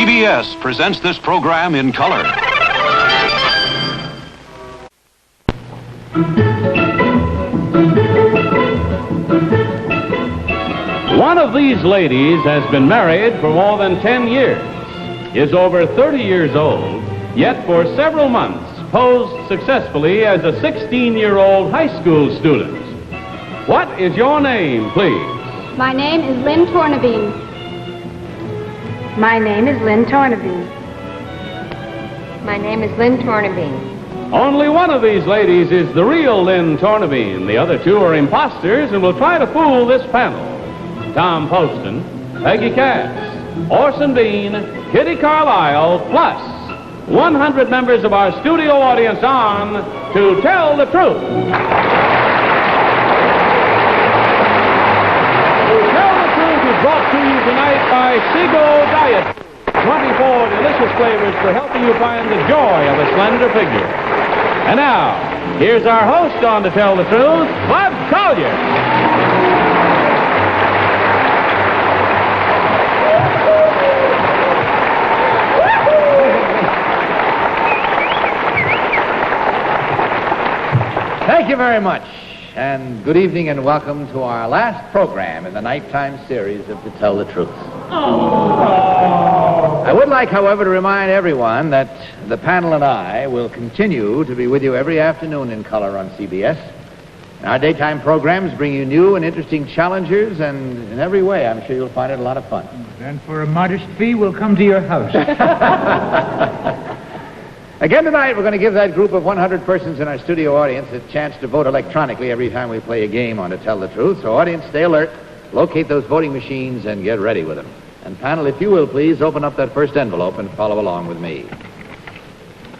CBS presents this program in color. One of these ladies has been married for more than 10 years, is over 30 years old, yet for several months posed successfully as a 16-year-old high school student. What is your name, please? My name is Lynn Tornabene. My name is Lynn Tornabene. My name is Lynn Tornabene. Only one of these ladies is the real Lynn Tornabene. The other two are imposters and will try to fool this panel. Tom Poston, Peggy Cass, Orson Bean, Kitty Carlisle, plus 100 members of our studio audience on To Tell the Truth. To Tell the Truth is brought to you tonight by Seago Diet. 24 delicious flavors for helping you find the joy of a slender figure. And now, here's our host on To Tell the Truth, Bud Collyer. Thank you very much, and good evening and welcome to our last program in the nighttime series of To Tell the Truth. I would like, however, to remind everyone that the panel and I will continue to be with you every afternoon in color on CBS. Our daytime programs bring you new and interesting challengers, and in every way, I'm sure you'll find it a lot of fun. And for a modest fee, we'll come to your house. Again tonight, we're going to give that group of 100 persons in our studio audience a chance to vote electronically every time we play a game on To Tell the Truth. So audience, stay alert, locate those voting machines, and get ready with them. And panel, if you will, please open up that first envelope and follow along with me.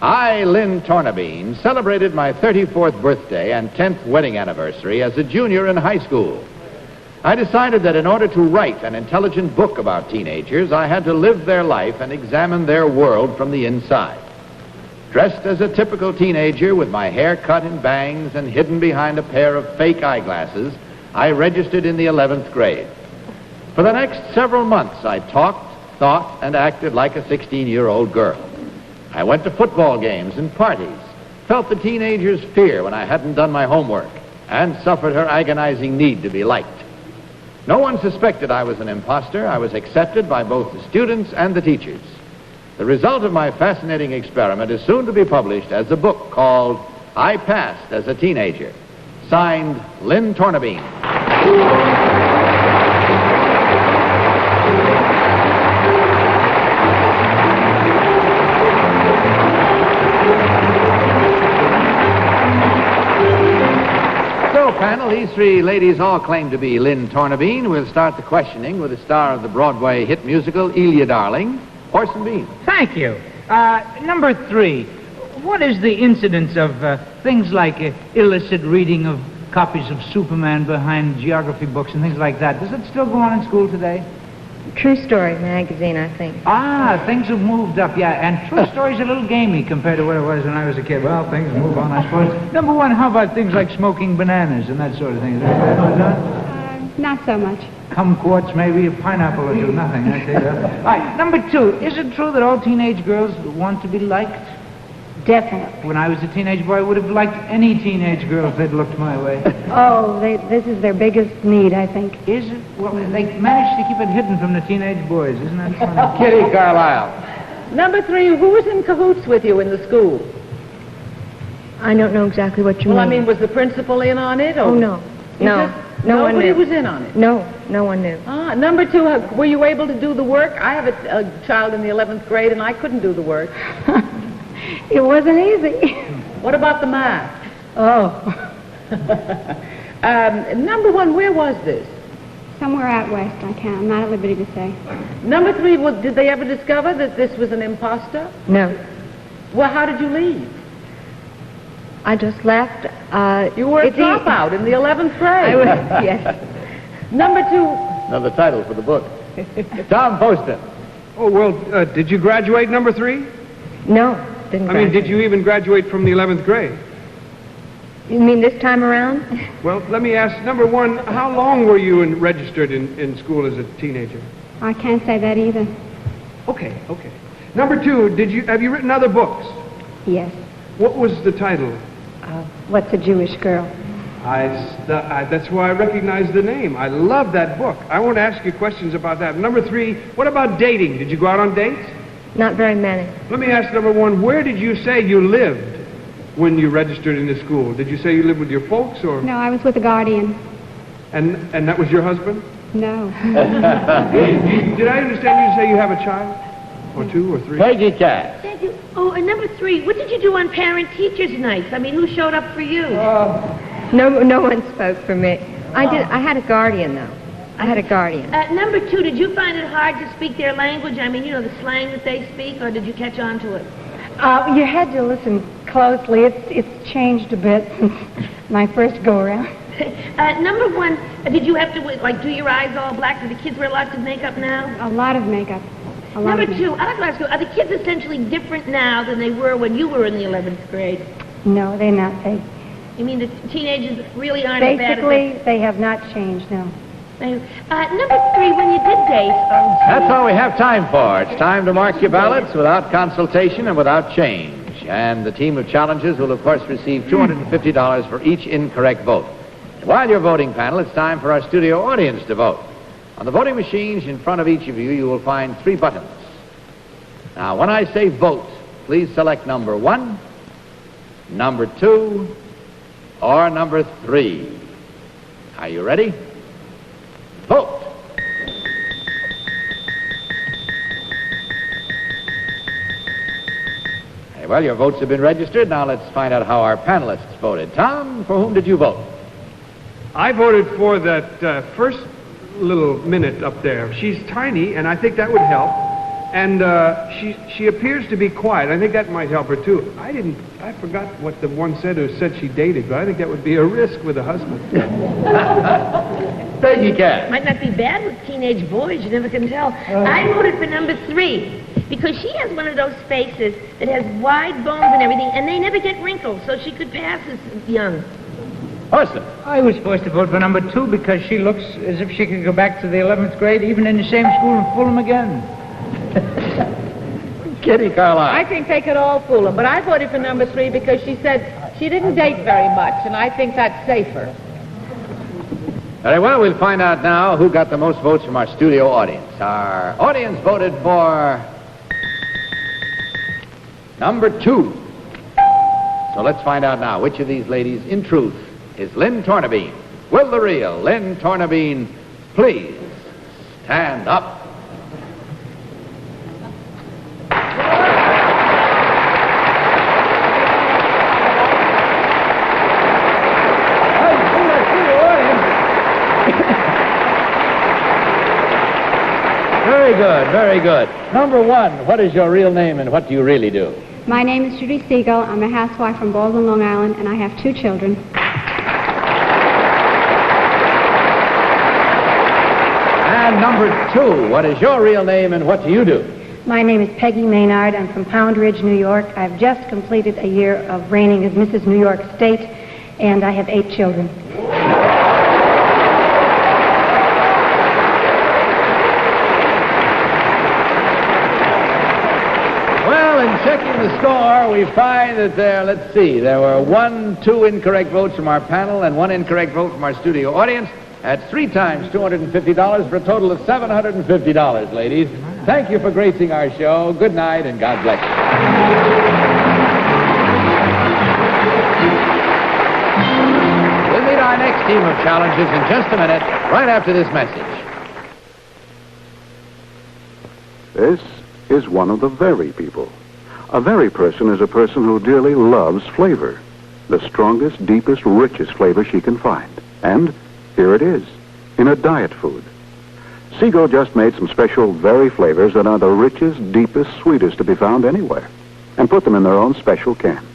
I, Lynn Tornabene, celebrated my 34th birthday and 10th wedding anniversary as a junior in high school. I decided that in order to write an intelligent book about teenagers, I had to live their life and examine their world from the inside. Dressed as a typical teenager with my hair cut in bangs and hidden behind a pair of fake eyeglasses, I registered in the 11th grade. For the next several months, I talked, thought, and acted like a 16-year-old girl. I went to football games and parties, felt the teenager's fear when I hadn't done my homework, and suffered her agonizing need to be liked. No one suspected I was an imposter. I was accepted by both the students and the teachers. The result of my fascinating experiment is soon to be published as a book called I Passed as a Teenager. Signed, Lynn Tornabene. So, panel, these three ladies all claim to be Lynn Tornabene. We'll start the questioning with the star of the Broadway hit musical, Elia Darling, Orson Bean. Thank you. Number 3. What is the incidence of things like illicit reading of copies of Superman behind geography books and things like that? Does it still go on in school today? True Story magazine, I think. Ah, things have moved up, yeah. And True Story's a little gamey compared to what it was when I was a kid. Well, things move on, I suppose. Number 1, how about things like smoking bananas and that sort of thing? Is that what done? Not so much. Kumquats, maybe a pineapple or two, nothing. I say that. All right, number 2, is it true that all teenage girls want to be liked? Definitely. When I was a teenage boy, I would have liked any teenage girl if they'd looked my way. Oh, this is their biggest need, I think. Is it? Well, they managed to keep it hidden from the teenage boys, isn't that funny? Kitty Carlisle. Number 3, who was in cahoots with you in the school? I don't know exactly what you Well, mean. I mean, was the principal in on it? Or Oh, no. No. No one Nobody knew. was in on it? No, no one knew. Ah, number 2, were you able to do the work? I have a child in the 11th grade, and I couldn't do the work. It wasn't easy. What about the math? Oh. Number 1, where was this? Somewhere out west, I'm not at liberty to say. Number 3, did they ever discover that this was an imposter? No. Well, how did you leave? I just left. You were a dropout in the 11th grade. I was, yes. Number 2. Another title for the book. Tom Poston. Oh, well, did you graduate number 3? No, didn't I mean, did graduate. you even graduate from the 11th grade? You mean this time around? Well, let me ask, number 1, how long were you registered in school as a teenager? I can't say that either. Okay. Number 2, have you written other books? Yes. What was the title? What's a Jewish girl? That's why I recognize the name. I love that book. I want to ask you questions about that. Number 3, what about dating? Did you go out on dates? Not very many. Let me ask number 1, where did you say you lived when you registered in the school? Did you say you lived with your folks or? No, I was with a guardian. And that was your husband? No. Did I understand you to say you have a child? Or 2 or 3? Peggy Cass. Thank you. Oh, and number 3, what did you do on parent-teachers nights? I mean, who showed up for you? No one spoke for me. I had a guardian, though. I had a guardian. Number 2, did you find it hard to speak their language? I mean, you know, the slang that they speak, or did you catch on to it? You had to listen closely. It's changed a bit since my first go-around. Number 1, did you have to, like, do your eyes all black? Do the kids wear lots of makeup now? A lot of makeup. Number 2, I'd like to ask you, are the kids essentially different now than they were when you were in the 11th grade? No, they're not. You mean the teenagers really aren't as bad as Basically, they have not changed, no. Number 3, when you did date... That's all we have time for. It's time to mark your ballots without consultation and without change. And the team of challengers will, of course, receive $250 for each incorrect vote. While you're voting, panel, it's time for our studio audience to vote. On the voting machines in front of each of you, you will find 3 buttons. Now, when I say vote, please select number 1, number 2, or number 3. Are you ready? Vote. Very well, your votes have been registered. Now let's find out how our panelists voted. Tom, for whom did you vote? I voted for that first little minute up there. She's tiny, and I think that would help. And she appears to be quiet. I think that might help her, too. I forgot what the one said who said she dated, but I think that would be a risk with a husband. Peggy Cass. Might not be bad with teenage boys, you never can tell. I voted for number 3, because she has one of those faces that has wide bones and everything, and they never get wrinkles, so she could pass as young. Awesome. I was supposed to vote for number 2 because she looks as if she could go back to the 11th grade, even in the same school, and fool them again. Kitty Carlisle. I think they could all fool him, but I voted for number 3 because she said she didn't date very much, and I think that's safer. Very well, we'll find out now who got the most votes from our studio audience. Our audience voted for number 2. So let's find out now which of these ladies, in truth, is Lynn Tornabene. Will the real Lynn Tornabene please stand up? Very good, very good. Number 1, what is your real name and what do you really do? My name is Judy Siegel. I'm a housewife from Baldwin, Long Island, and I have 2 children. And number 2, what is your real name and what do you do? My name is Peggy Maynard. I'm from Pound Ridge, New York. I've just completed a year of reigning as Mrs. New York State, and I have 8 children. Checking the score, we find that there were 2 incorrect votes from our panel and 1 incorrect vote from our studio audience. That's 3 times $250 for a total of $750, ladies. Thank you for gracing our show. Good night and God bless you. We'll meet our next team of challenges in just a minute, right after this message. This is one of the very people. A very person is a person who dearly loves flavor, the strongest, deepest, richest flavor she can find. And here it is, in a diet food. Seago just made some special very flavors that are the richest, deepest, sweetest to be found anywhere, and put them in their own special can.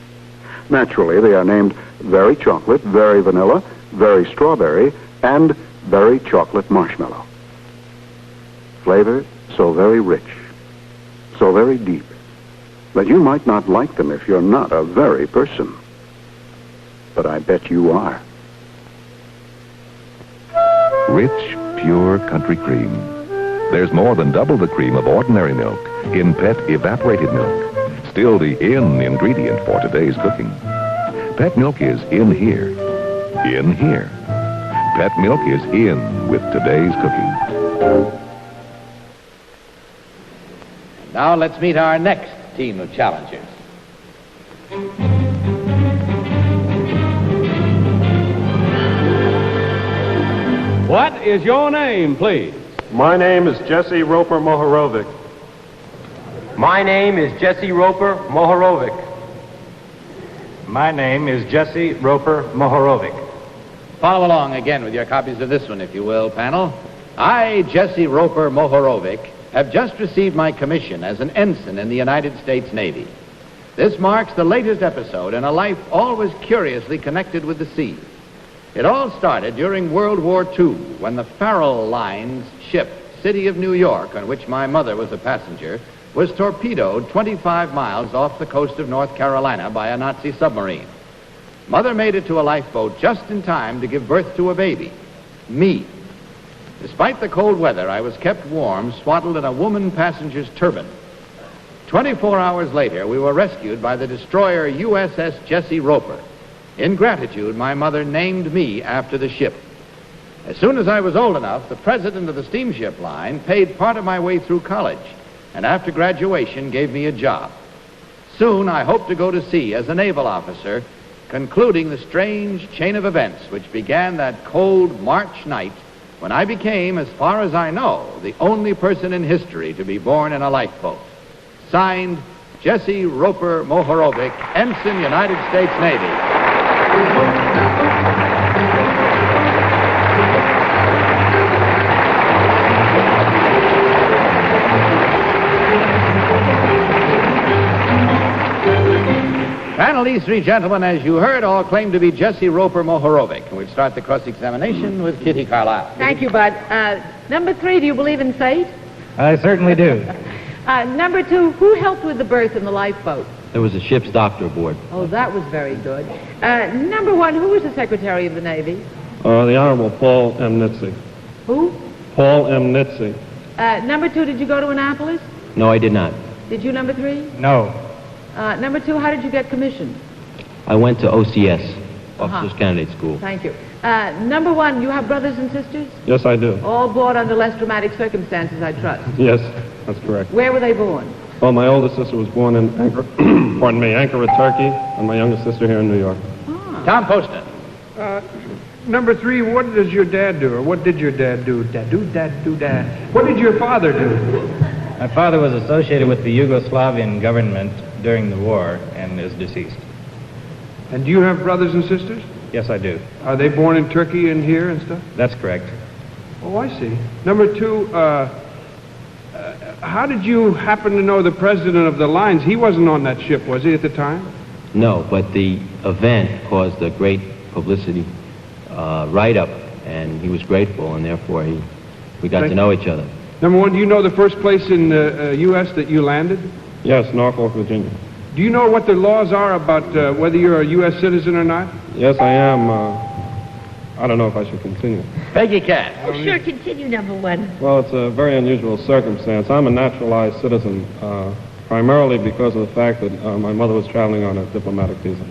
Naturally, they are named Very Chocolate, Very Vanilla, Very Strawberry, and Very Chocolate Marshmallow. Flavor so very rich, so very deep, that you might not like them if you're not a very person. But I bet you are. Rich, pure country cream. There's more than double the cream of ordinary milk in pet evaporated milk. Still the in ingredient for today's cooking. Pet milk is in here. In here. Pet milk is in with today's cooking. Now let's meet our next team of challengers. What is your name, please? My name is Jesse Roper Mohorovic. My name is Jesse Roper Mohorovic. My name is Jesse Roper Mohorovic. Follow along again with your copies of this one, if you will, panel. I, Jesse Roper Mohorovic, have just received my commission as an ensign in the United States Navy. This marks the latest episode in a life always curiously connected with the sea. It all started during World War II, when the Farrell Line's ship, City of New York, on which my mother was a passenger, was torpedoed 25 miles off the coast of North Carolina by a Nazi submarine. Mother made it to a lifeboat just in time to give birth to a baby, me. Despite the cold weather, I was kept warm, swaddled in a woman passenger's turban. 24 hours later, we were rescued by the destroyer USS Jesse Roper. In gratitude, my mother named me after the ship. As soon as I was old enough, the president of the steamship line paid part of my way through college, and after graduation gave me a job. Soon, I hope to go to sea as a naval officer, concluding the strange chain of events which began that cold March night when I became, as far as I know, the only person in history to be born in a lifeboat. Signed, Jesse Roper Mohorovic, Ensign, United States Navy. Panel, these three gentlemen, as you heard, all claim to be Jesse Roper Mohorovic. And we'll start the cross-examination with Kitty Carlisle. Thank you, Bud. Number 3, do you believe in fate? I certainly do. Number 2, who helped with the berth in the lifeboat? There was a ship's doctor aboard. Oh, that was very good. Number 1, who was the Secretary of the Navy? The Honorable Paul M. Nitze. Who? Paul M. Nitze. Number 2, did you go to Annapolis? No, I did not. Did you, number 3? No. Number 2, how did you get commissioned? I went to OCS, Officers Candidate School. Thank you. Number 1, you have brothers and sisters? Yes, I do. All born under less dramatic circumstances, I trust. Yes, that's correct. Where were they born? Well, my oldest sister was born in Ankara, Turkey, and my youngest sister here in New York. Tom Poston. Number 3, what does your dad do, or what did your dad do? Dad. What did your father do? My father was associated with the Yugoslavian government during the war and is deceased. And do you have brothers and sisters? Yes, I do. Are they born in Turkey and here and stuff? That's correct. Oh, I see. Number 2, how did you happen to know the president of the lines? He wasn't on that ship, was he, at the time? No, but the event caused a great publicity write-up, and he was grateful, and therefore we got to know each other. Number 1, do you know the first place in the U.S. that you landed? Yes, Norfolk, Virginia. Do you know what the laws are about whether you're a U.S. citizen or not? Yes, I am. I don't know if I should continue. Peggy Cass. Oh, sure, continue, number 1. Well, it's a very unusual circumstance. I'm a naturalized citizen, primarily because of the fact that my mother was traveling on a diplomatic visa.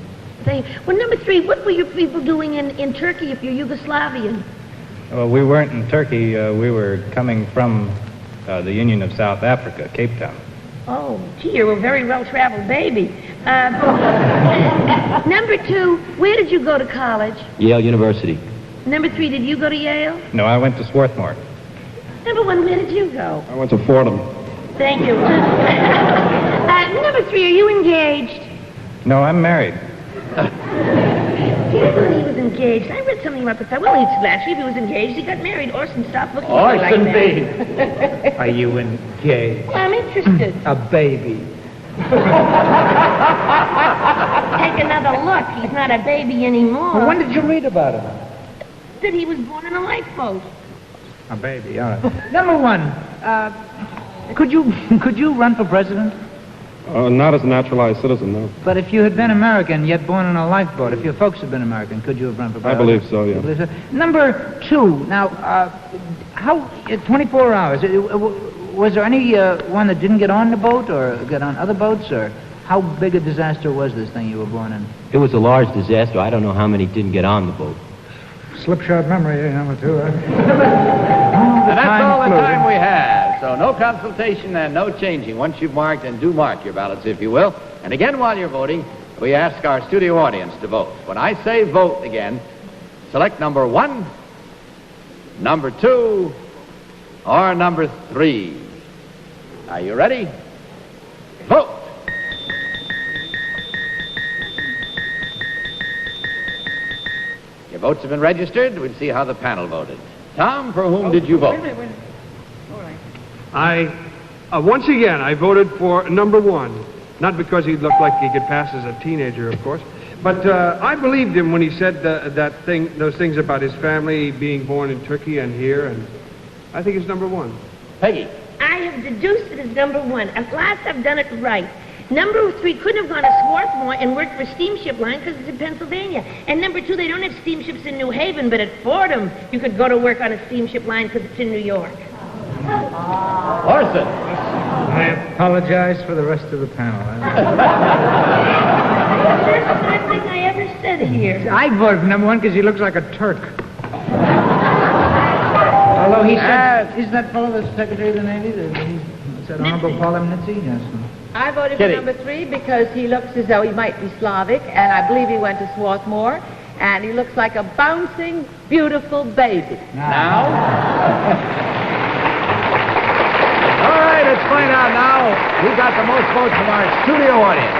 Well, number 3, what were your people doing in Turkey if you're Yugoslavian? Well, we weren't in Turkey. We were coming from the Union of South Africa, Cape Town. Oh, gee, you're a very well-traveled baby. Number 2, where did you go to college? Yale University. Number 3, did you go to Yale? No, I went to Swarthmore. Number 1, where did you go? I went to Fordham. Thank you. Number 3, are you engaged? No, I'm married. He was engaged. I read something about the fact. Well, actually, if he was engaged, he got married. Orson, stop looking at me like Orson that. Are you engaged? Well, I'm interested. A baby. Take another look. He's not a baby anymore. Well, when did you read about him? That he was born in a lifeboat. A baby, all right. Number 1, could you run for president? Not as a naturalized citizen, no. But if you had been American, yet born in a lifeboat, if your folks had been American, could you have run for president? I believe so, yeah. Number 2, now, how, 24 hours, Was there any one that didn't get on the boat or get on other boats, or how big a disaster was this thing you were born in? It was a large disaster. I don't know how many didn't get on the boat. Slipshod memory, number 2. And that's all the time we have. So no consultation and no changing. Once you've marked, and do mark your ballots, if you will. And again, while you're voting, we ask our studio audience to vote. When I say vote again, select number 1, number 2, or number 3. Are you ready? Vote! Your votes have been registered. We'll see how the panel voted. Tom, for whom did you vote? Once again, I voted for number 1. Not because he looked like he could pass as a teenager, of course, but I believed him when he said those things about his family being born in Turkey and here, and I think it's number 1. Peggy. I have deduced it as number 1. At last I've done it right. Number 3 couldn't have gone to Swarthmore and worked for Steamship Line because it's in Pennsylvania. And number 2, they don't have steamships in New Haven, but at Fordham you could go to work on a steamship line because it's in New York. Orson. I apologize for the rest of the panel. That's the first thing I ever said here. I voted for number 1 because he looks like a Turk. Although he said, is that fellow the Secretary of the Navy? Is that Honorable Paul M. Nitze? Yes. I voted Kitty. for number 3 because he looks as though he might be Slavic, and I believe he went to Swarthmore, and he looks like a bouncing, beautiful baby. Now? All right, let's find out now who got the most votes from our studio audience.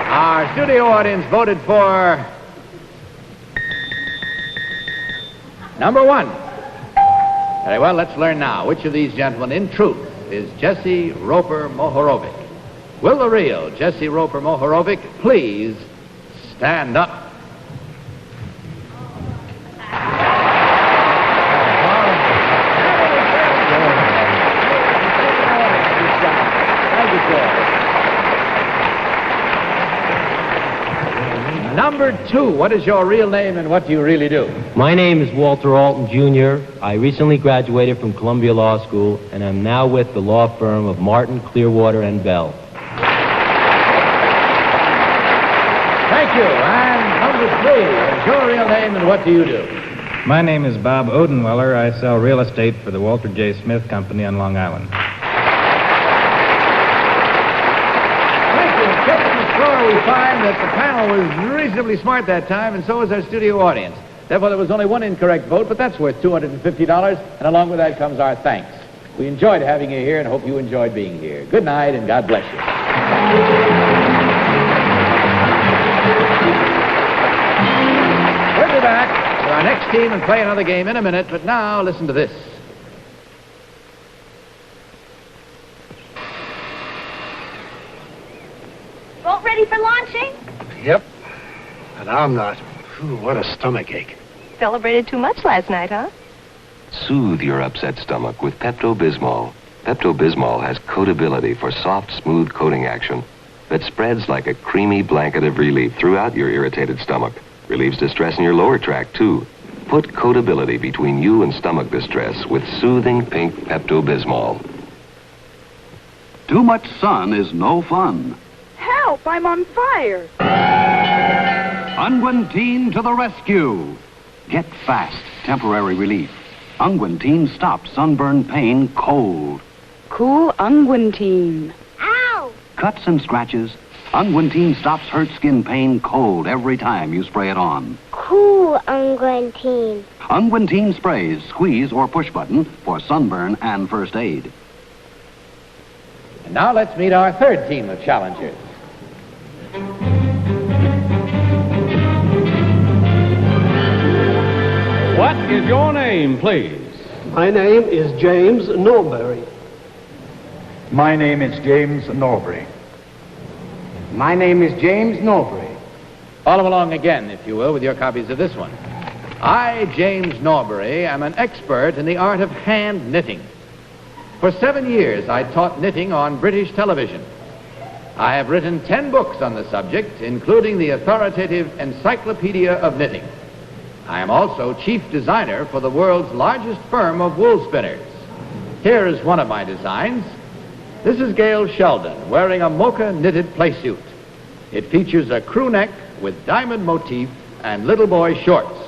Our studio audience voted for number 1. Very well, let's learn now which of these gentlemen, in truth, is Jesse Roper Mohorovic. Will the real Jesse Roper Mohorovic please stand up? Number 2, what is your real name and what do you really do? My name is Walter Alton, Jr. I recently graduated from Columbia Law School, and I'm now with the law firm of Martin, Clearwater, and Bell. Thank you. And number 3, what is your real name and what do you do? My name is Bob Odenweller. I sell real estate for the Walter J. Smith Company on Long Island. We find that the panel was reasonably smart that time, and so was our studio audience. Therefore, there was only 1 incorrect vote, but that's worth $250, and along with that comes our thanks. We enjoyed having you here and hope you enjoyed being here. Good night, and God bless you. We'll be back with our next team and play another game in a minute, but now listen to this. Boat ready for launching? Yep. And I'm not. Ooh, what a stomachache. Celebrated too much last night, huh? Soothe your upset stomach with Pepto-Bismol. Pepto-Bismol has coatability for soft, smooth coating action that spreads like a creamy blanket of relief throughout your irritated stomach. Relieves distress in your lower tract, too. Put coatability between you and stomach distress with soothing pink Pepto-Bismol. Too much sun is no fun. Help! I'm on fire! Unguentine to the rescue. Get fast, temporary relief. Unguentine stops sunburn pain cold. Cool Unguentine. Ow! Cuts and scratches. Unguentine stops hurt skin pain cold every time you spray it on. Cool Unguentine. Unguentine sprays, squeeze or push button for sunburn and first aid. And now let's meet our 3rd team of challengers. What is your name, please? My name is James Norbury. My name is James Norbury. My name is James Norbury. Follow along again, if you will, with your copies of this one. I, James Norbury, am an expert in the art of hand knitting. For 7 years, I taught knitting on British television. I have written 10 books on the subject, including the authoritative Encyclopedia of Knitting. I am also chief designer for the world's largest firm of wool spinners. Here is one of my designs. This is Gail Sheldon wearing a mocha knitted playsuit. It features a crew neck with diamond motif and little boy shorts.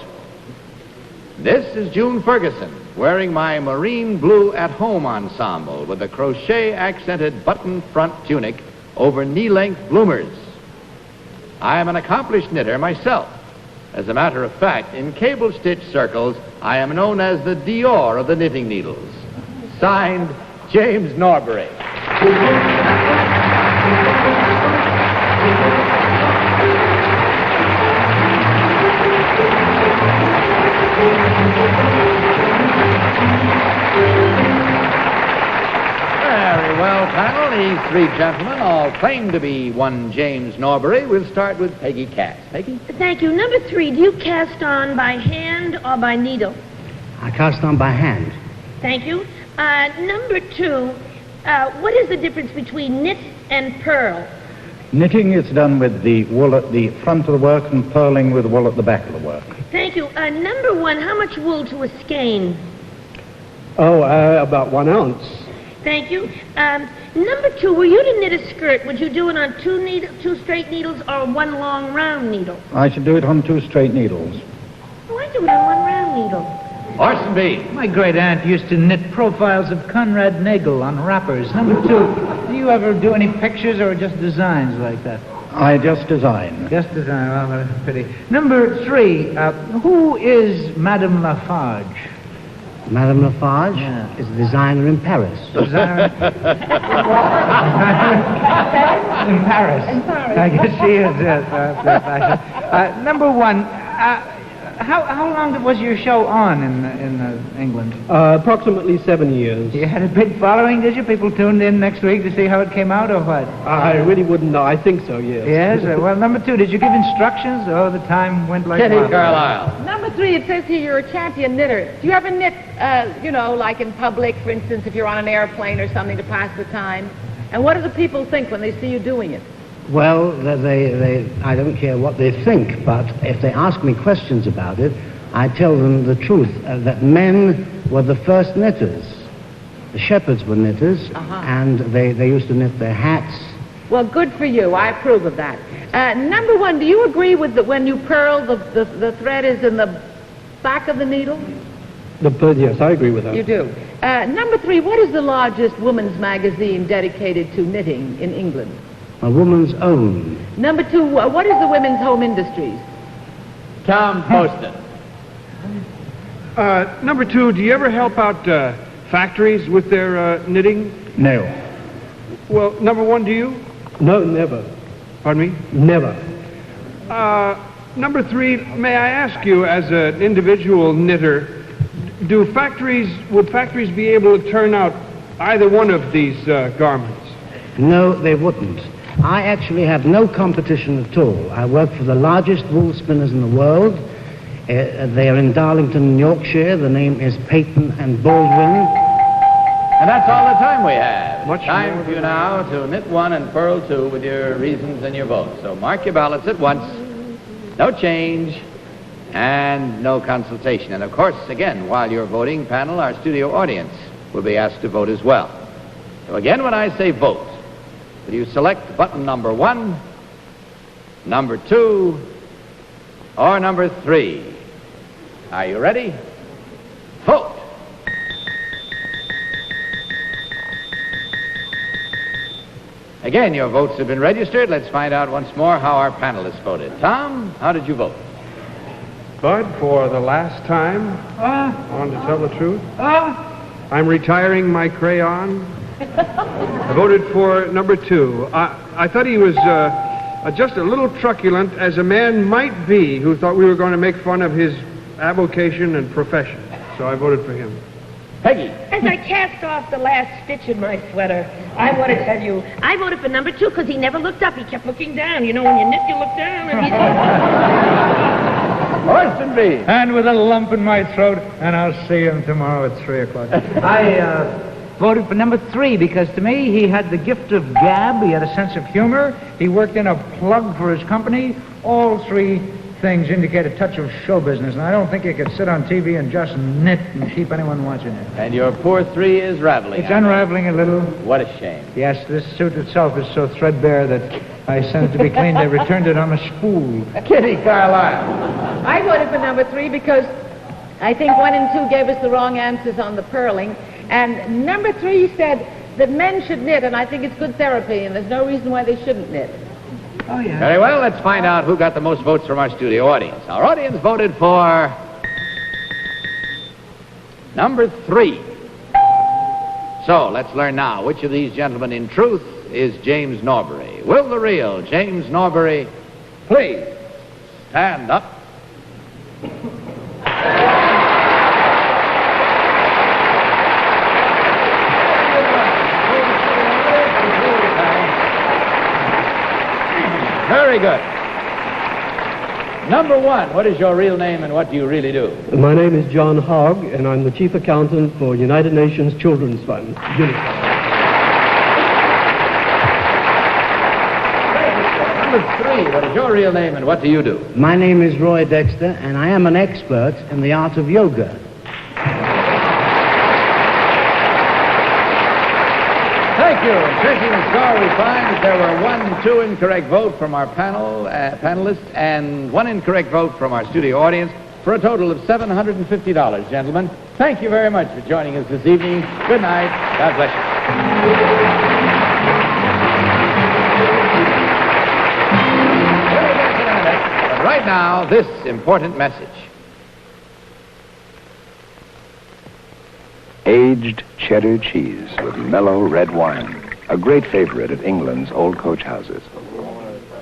This is June Ferguson wearing my marine blue at-home ensemble with a crochet-accented button front tunic over knee-length bloomers. I am an accomplished knitter myself. As a matter of fact, in cable stitch circles, I am known as the Dior of the knitting needles. Signed, James Norbury. Very well, panel. These three gentlemen all claim to be one James Norbury. We'll start with Peggy Cass. Peggy? Thank you. Number 3, do you cast on by hand or by needle? I cast on by hand. Thank you. Number 2, what is the difference between knit and purl? Knitting is done with the wool at the front of the work and purling with wool at the back of the work. Thank you. Number 1, how much wool to a skein? Oh, about 1 ounce. Thank you. Number 2, were you to knit a skirt, would you do it on 2 straight needles or 1 long round needle? I should do it on 2 straight needles. Why do it on 1 round needle? Orson B. My great aunt used to knit profiles of Conrad Nagel on wrappers. Number 2, do you ever do any pictures or just designs like that? I just design. Just design, well, that's pretty. Number 3, who is Madame Lafarge? Madame Lafarge is a designer in Paris. Designer in Paris. I guess she is, yes. Number 1, how long was your show on in England? Approximately 7 years. You had a big following, did you? People tuned in next week to see how it came out, or what? I really wouldn't know. I think so, yes. Yes? Well, number 2, did you give instructions? Oh, the time went like Kitty wild. Carlisle. Number 3, it says here you're a champion knitter. Do you ever knit, like in public, for instance, if you're on an airplane or something to pass the time? And what do the people think when they see you doing it? Well, I don't care what they think, but if they ask me questions about it, I tell them the truth, that men were the first knitters. The shepherds were knitters, and they used to knit their hats. Well, good for you. I approve of that. Number 1, do you agree with that when you purl, the thread is in the back of the needle? Yes, I agree with that. You do. Number 3, what is the largest woman's magazine dedicated to knitting in England? A woman's own. Number 2, what is the women's home industries? Tom Poston. Number 2, do you ever help out factories with their knitting? No. Well, number 1, do you? No, never. Pardon me? Never. Number 3, may I ask you, as an individual knitter, would factories be able to turn out either one of these garments? No, they wouldn't. I actually have no competition at all. I work for the largest wool spinners in the world. They are in Darlington, Yorkshire. The name is Peyton and Baldwin. And that's all the time we have. Much time more for you now to knit 1 and purl 2 with your reasons and your votes. So mark your ballots at once. No change and no consultation. And of course, again, while you're voting, panel, our studio audience will be asked to vote as well. So again, when I say vote, will you select button number 1, number 2, or number 3? Are you ready? Vote! Again, your votes have been registered. Let's find out once more how our panelists voted. Tom, how did you vote? Bud, for the last time, on To Tell the Truth, I'm retiring my crayon. I voted for number 2. I thought he was just a little truculent, as a man might be who thought we were going to make fun of his avocation and profession. So I voted for him. Peggy. As I cast off the last stitch in my sweater, I want to tell you, I voted for number 2 because he never looked up. He kept looking down. You know, when you knit, you look down. And Orson B. And with a lump in my throat, and I'll see him tomorrow at 3 o'clock. I voted for number 3 because to me he had the gift of gab, he had a sense of humor, he worked in a plug for his company. All 3 things indicate a touch of show business, and I don't think you could sit on TV and just knit and keep anyone watching it. And your poor 3 is raveling. It's unraveling a little. What a shame. Yes, this suit itself is so threadbare that I sent it to be cleaned. I returned it on a spool. Kitty Carlisle. I voted for number 3 because I think 1 and 2 gave us the wrong answers on the purling. And number 3 said that men should knit, and I think it's good therapy, and there's no reason why they shouldn't knit. Oh, yeah. Very well, let's find out who got the most votes from our studio audience. Our audience voted for number 3. So, let's learn now which of these gentlemen, in truth, is James Norbury. Will the real James Norbury please stand up? Very good. Number 1, what is your real name and what do you really do? My name is John Hogg, and I'm the chief accountant for United Nations Children's Fund, UNICEF. Number 3, what is your real name and what do you do? My name is Roy Dexter, and I am an expert in the art of yoga. Thank you. In taking the score, we find that there were 2 incorrect votes from our panelists and 1 incorrect vote from our studio audience for a total of $750, gentlemen. Thank you very much for joining us this evening. Good night. God bless you. But right now, this important message. Aged cheddar cheese with mellow red wine, a great favorite at England's old coach houses.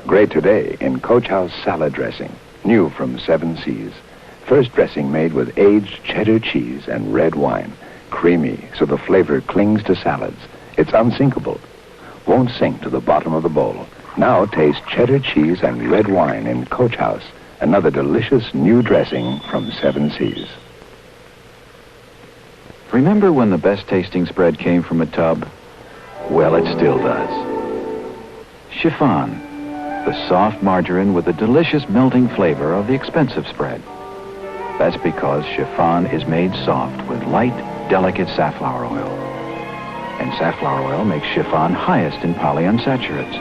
Great today in Coach House salad dressing, new from 7 Seas. First dressing made with aged cheddar cheese and red wine. Creamy, so the flavor clings to salads. It's unsinkable. Won't sink to the bottom of the bowl. Now taste cheddar cheese and red wine in Coach House, another delicious new dressing from 7 Seas. Remember when the best tasting spread came from a tub? Well, it still does. Chiffon, the soft margarine with the delicious melting flavor of the expensive spread. That's because chiffon is made soft with light, delicate safflower oil. And safflower oil makes chiffon highest in polyunsaturates,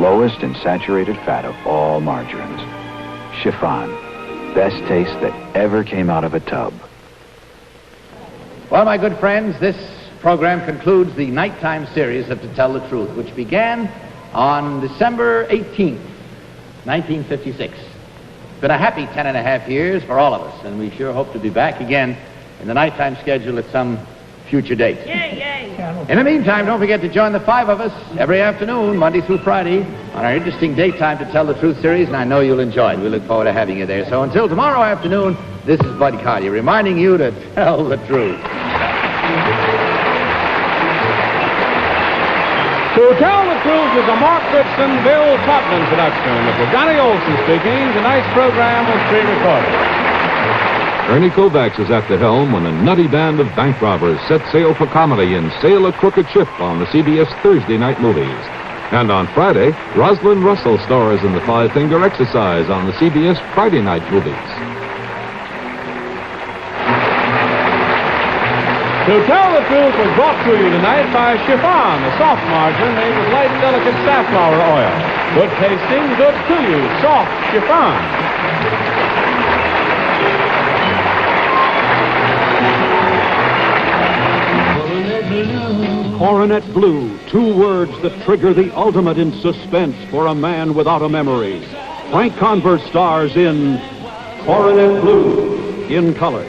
lowest in saturated fat of all margarines. Chiffon, best taste that ever came out of a tub. Well, my good friends, this program concludes the nighttime series of To Tell the Truth, which began on December 18th, 1956. It's been a happy 10.5 years for all of us, and we sure hope to be back again in the nighttime schedule at some future date. In the meantime, don't forget to join the 5 of us every afternoon, Monday through Friday, on our interesting daytime To Tell the Truth series, and I know you'll enjoy it. We look forward to having you there. So until tomorrow afternoon, this is Bud Collier reminding you to tell the truth. To Tell the Truth is a Mark Goodson, Bill Todman production. This is Johnny Olson speaking. Tonight's program was pre-recorded. Ernie Kovacs is at the helm when a nutty band of bank robbers set sail for comedy in Sail a Crooked Ship on the CBS Thursday night movies. And on Friday, Rosalind Russell stars in the Five-Finger Exercise on the CBS Friday night movies. To Tell the Truth was brought to you tonight by Chiffon, a soft margarine made with light, delicate safflower oil. Good tasting, good to you. Soft Chiffon. Coronet Blue, 2 words that trigger the ultimate in suspense for a man without a memory. Frank Converse stars in Coronet Blue, in color.